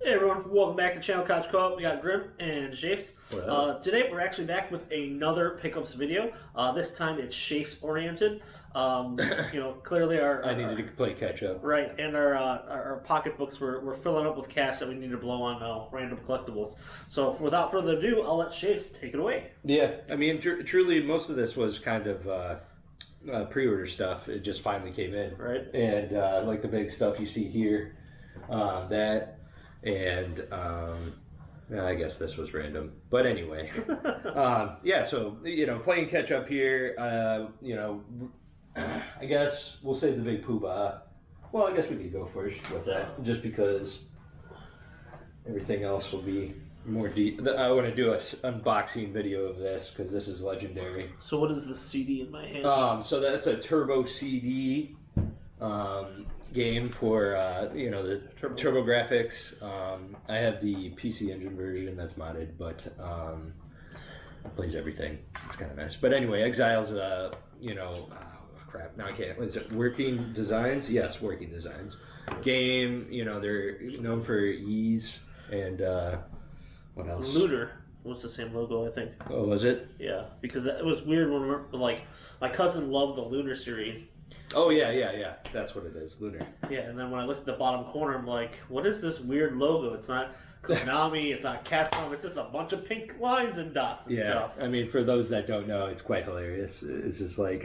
Hey everyone, welcome back to Channel Couch Co-op. We got Grim and Shafes. Today we're actually back with another pickups video. This time it's Shafes oriented. Clearly I needed to play catch up. Right, and our pocketbooks were filling up with cash that we need to blow on random collectibles. So without further ado, I'll let Shafes take it away. Yeah, I mean, truly, most of this was kind of pre-order stuff. It just finally came in. Right. And like the big stuff you see here, that. And I guess this was random, but anyway, yeah. So playing catch up here. I guess we'll save the big poobah. Well, I guess we could go first with that, just because everything else will be more deep. I want to do an unboxing video of this because this is legendary. So what is the CD in my hand? So that's a Turbo CD. Game for the Turbo graphics. I have the PC Engine version that's modded, but it plays everything. It's kind of nice. But anyway, Exile's crap. Now I can't. Is it Working Designs? Yes, Working Designs. Game. They're known for ease and what else? Lunar was the same logo, I think. Oh, was it? Yeah, because it was weird when my cousin loved the Lunar series. Oh yeah. That's what it is, Lunar. Yeah, and then when I looked at the bottom corner, I'm like, what is this weird logo? It's not Konami, it's not Capcom, it's just a bunch of pink lines and dots and stuff. I mean, for those that don't know, it's quite hilarious. It's just like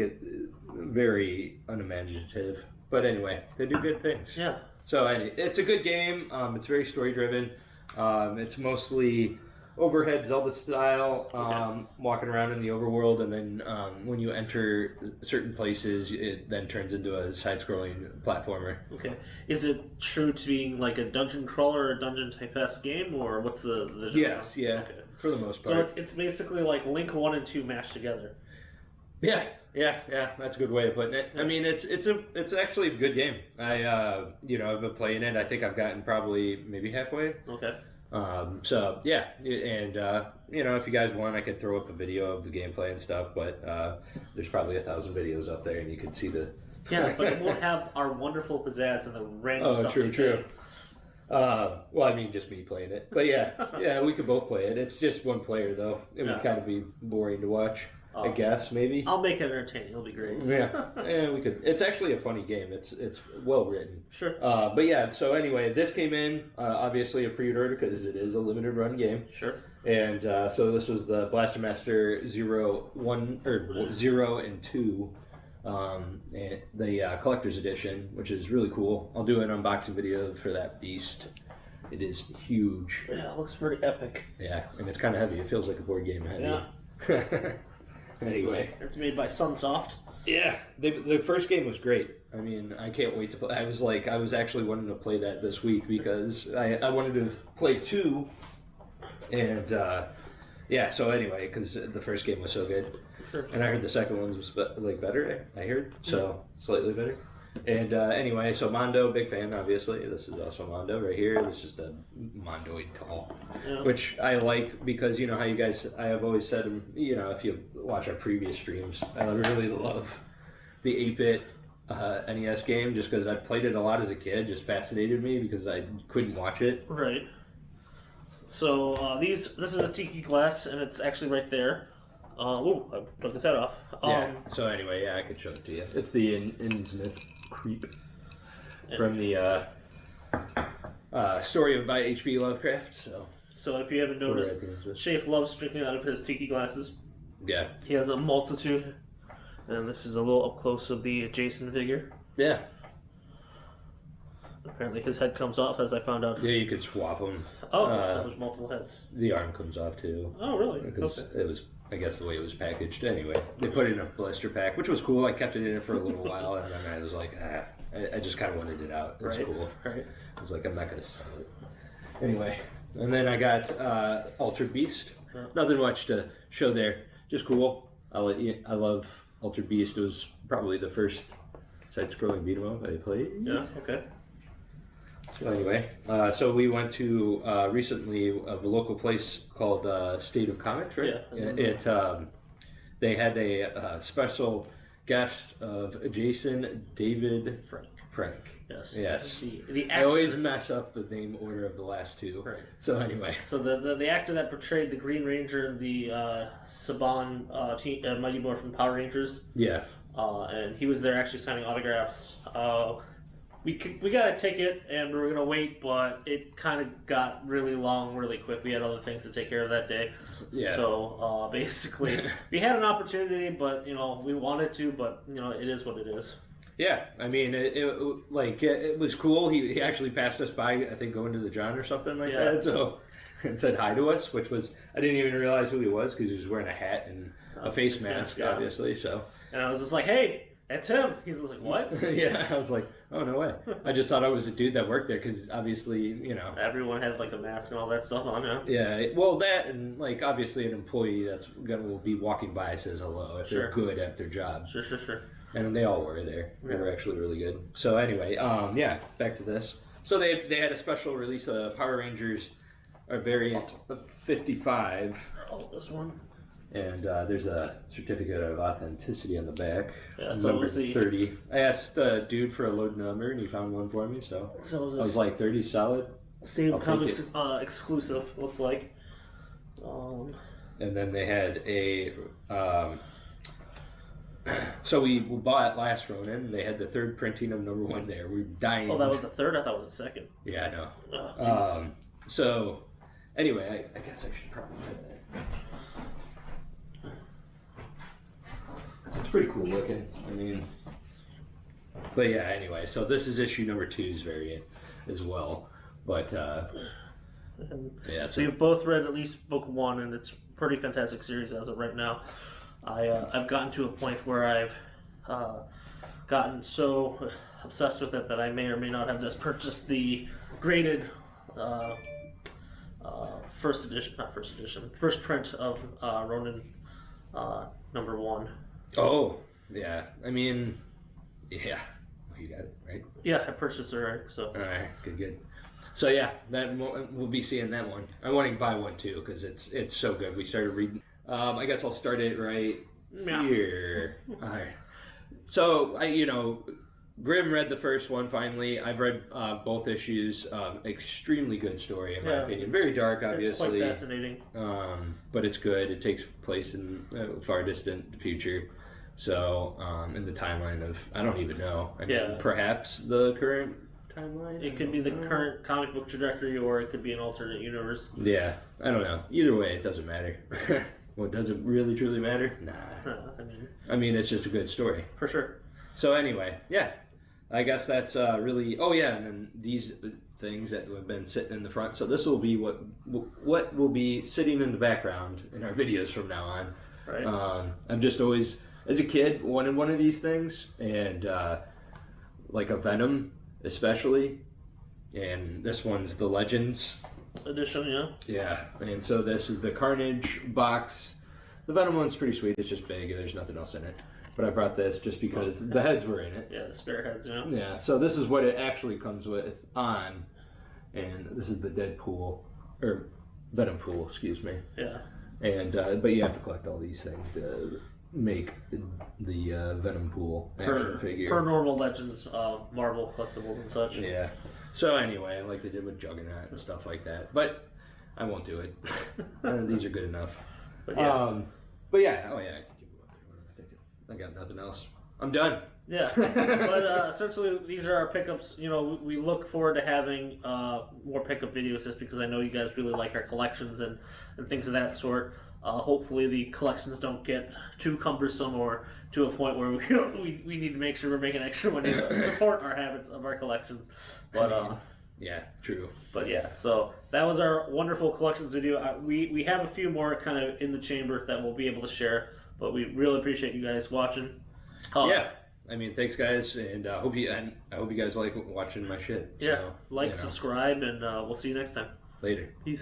very unimaginative. But anyway, they do good things. Yeah. So it's a good game. It's very story driven. It's mostly overhead Zelda style, walking around in the overworld, and then when you enter certain places, it then turns into a side-scrolling platformer. Okay. Is it true to being like a dungeon crawler or dungeon type-esque game, or what's the genre? Yes, yeah, okay. For the most part. So it's basically like Link 1 and 2 mashed together. Yeah, that's a good way of putting it. I mean, it's actually a good game. I've been playing it. I think I've gotten probably maybe halfway. Okay. So yeah, and if you guys want, I could throw up a video of the gameplay and stuff, but there's probably 1,000 videos up there and you can see the but it won't have our wonderful pizzazz and the random stuff. True. Well, I mean, just me playing it, but yeah, we could both play it. It's just one player though. It would kind of be boring to watch. I guess maybe I'll make it entertaining. It'll be great. Yeah, we could. It's actually a funny game. It's well written. Sure. But yeah. So anyway, this came in obviously a pre-order because it is a limited run game. Sure. And so this was the Blaster Master 0 and 2, and the collector's edition, which is really cool. I'll do an unboxing video for that beast. It is huge. Yeah, it looks pretty epic. Yeah, and it's kind of heavy. It feels like a board game heavy. Yeah. Anyway, it's made by Sunsoft. Yeah, the first game was great. I mean, I can't wait to play. I was actually wanting to play that this week because I wanted to play 2, and so anyway, because the first game was so good, sure. And I heard the second one was better. I heard slightly better. And anyway, so Mondo, big fan, obviously. This is also Mondo right here. This is the Mondoid tall, which I like because how you guys, I have always said, if you watch our previous streams, I really love the 8-bit NES game just because I played it a lot as a kid. Just fascinated me because I couldn't watch it. Right. So this is a tiki glass, and it's actually right there. I took his head off. So anyway, I could show it to you. It's the Innsmouth Creep from the story by H.P. Lovecraft. So if you haven't noticed, Shafe loves drinking out of his tiki glasses. Yeah. He has a multitude, and this is a little up close of the Jason figure. Yeah. Apparently his head comes off, as I found out. Yeah, you could swap them. Oh, so there's multiple heads. The arm comes off too. Oh, really? Because it was, I guess, the way it was packaged. Anyway, they put it in a blister pack, which was cool. I kept it in it for a little while, and then I was like, I just kind of wanted it out. It was cool. Right. I was like, I'm not going to sell it. Anyway, and then I got Altered Beast. Nothing much to show there. Just cool. I love Altered Beast. It was probably the first side-scrolling beat 'em up I played. Yeah, okay. So anyway, so we went to recently a local place called State of Comics, right? Yeah. They had a special guest of Jason David Frank. Yes. Yes. The actor, I always mess up the name order of the last two. Right. So anyway. So the actor that portrayed the Green Ranger in the Saban Mighty Morphin Power Rangers. Yeah. And he was there actually signing autographs. We got a ticket and we were gonna wait, but it kind of got really long really quick. We had other things to take care of that day. Yeah. So basically, we had an opportunity, but we wanted to, but it is what it is. Yeah, I mean, it was cool. He actually passed us by, I think, going to the John or something like that. So, and said hi to us, which was, I didn't even realize who he was because he was wearing a hat and a face mask, obviously. So, and I was just like, hey, that's him. He's like, what? Yeah, I was like, oh, no way. I just thought I was a dude that worked there because obviously, everyone had like a mask and all that stuff on. Yeah, well, that and like obviously an employee that's will be walking by says hello if they're good at their job. Sure. And they all were there. They were actually really good. So anyway, back to this. So they had a special release of Power Rangers, a variant of 55. Oh, this one. And there's a certificate of authenticity on the back. Yeah, so number 30. I asked the dude for a load number, and he found one for me. So I was like, 30 solid. Same Comics exclusive, looks like. And then they had a. So we bought last Ronin. They had the third printing of number 1 there. We were dying. Oh, that was the third? I thought it was the second. Yeah, I know. Oh, so anyway, I guess I should probably put that. It's pretty cool looking. I mean, but yeah. Anyway, so this is issue number 2's variant as well. But yeah. So you've both read at least book 1, and it's a pretty fantastic series as of right now. I've gotten to a point where I've gotten so obsessed with it that I may or may not have just purchased the graded first print of Ronin number 1. Oh, yeah. I mean, yeah. You got it, right? Yeah, I purchased it, right? So. All right, good. So yeah, we'll be seeing that one. I want to buy one too because it's so good. We started reading. I guess I'll start it right here. All right. So Grimm read the first one finally. I've read both issues. Extremely good story in my opinion. Very dark, obviously. It's quite fascinating. But it's good. It takes place in far distant future. So in the timeline of I don't even know. I mean, perhaps the current timeline. It could be the current comic book trajectory, or it could be an alternate universe. Yeah, I don't know. Either way, it doesn't matter. Well, does it really truly matter? Nah. I mean, it's just a good story. For sure. So anyway, yeah. I guess that's really... Oh, yeah, and then these things that have been sitting in the front. So this will be what will be sitting in the background in our videos from now on. Right. I'm just always, as a kid, wanted one of these things. And like a Venom, especially. And this one's the Legends edition, yeah. Yeah, and so this is the Carnage box. The Venom one's pretty sweet. It's just big. There's nothing else in it. But I brought this just because the heads were in it. Yeah, the spare heads, yeah. Yeah, so this is what it actually comes with on. And this is the Deadpool, or Venom pool, excuse me. Yeah. And but you have to collect all these things to make the Venom pool action figure. Per normal Legends, Marvel collectibles and such. Yeah. So anyway, like they did with Juggernaut and stuff like that. But I won't do it. These are good enough. But yeah. Oh yeah, I got nothing else. I'm done. Yeah. But essentially, these are our pickups. We look forward to having more pickup videos just because I know you guys really like our collections and things of that sort. Hopefully the collections don't get too cumbersome or to a point where we need to make sure we're making extra money to support our habits of our collections. But yeah, true. But yeah, so that was our wonderful collections video. We have a few more kind of in the chamber that we'll be able to share, but we really appreciate you guys watching. Yeah. I mean, thanks guys, and I hope you guys like watching my shit. Yeah, so, subscribe, and we'll see you next time. Later. Peace.